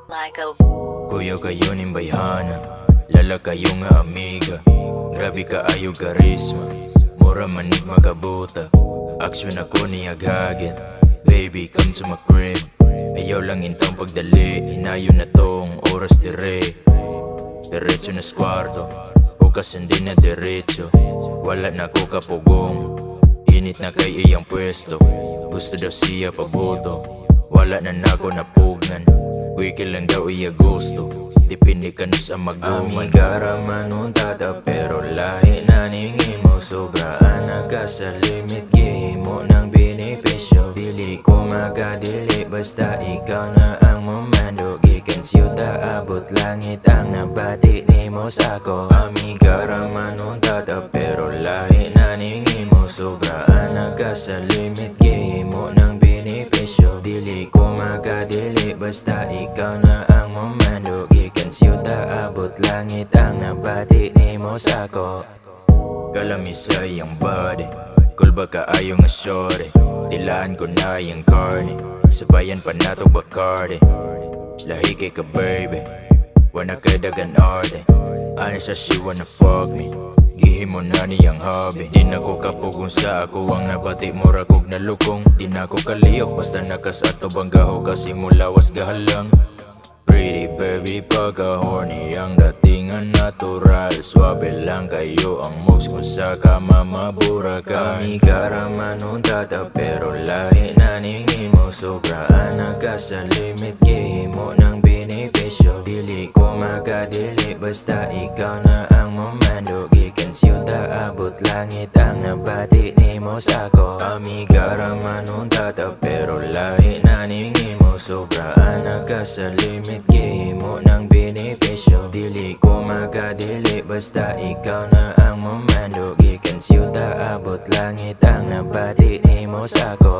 Kuya kayo ning bayhana, lala kayo nga amiga. Grabe kaayo karisma, mura manig makabuta. Aksyon ako ni Haghagen, baby come to my crib. Ayaw lang intang pagdali, hinayo na tong oras dire. Diretso na skwarto, bukas hindi na diretso. Wala na ko kapugong, init na kay iyang pwesto. Gusto daw siya paboto, wala na nako napugnan. Wiki lang daw iya gusto, dipindi ka na sa maguman. Amigara manuntada pero lahi na ningi mo. Sobraan na ka sa limit, gihimo ng benepisyo. Dili ko makadili basta ikaw na ang mamando. Gikan siyuta abot langit ang nabati ni mo sako. Amigara manuntada pero lahi na ningi mo. Sobraan na ka sa limit, gihimo ng benepisyo. Dili ko makadili basta ikaw na ang mamando. Gikan siyuta abot langit ang nabati ni mo sako. Kalami sa iyang body, cool ba kaayo nga shorty. Tilaan ko na iyang carne, sabayan pa nato Bacardi. Lahi kay ka baby, wana kay dagan arte. Honest as she wanna fuck me, gihimo na niyang hobby. Di na ko kapugong sa ako ang nabati mo rakog na lukong. Di na ko kaliyok basta nakasato banggaho kasi mulawas gahalang. Pretty baby pagka horny ang datingan natural. Swabe lang kayo ang moves kung sa kama mabura ka. Amigara manuntada pero lahi na ningi mo. Sobraan na ka sa limit, gihimo ng benepisyo. Dili ko makadili basta ikaw na ang mamando. Gikan siyuta abot langit ang nabati ni mo sako. Amigara manuntada pero lahi na ningi mo. Sobraan na ka sa limit, gihimo ng benepisyo. Dili ko makadili basta ikaw na ang mamando. Gikan siyuta abot langit ang nabati ni mo sako.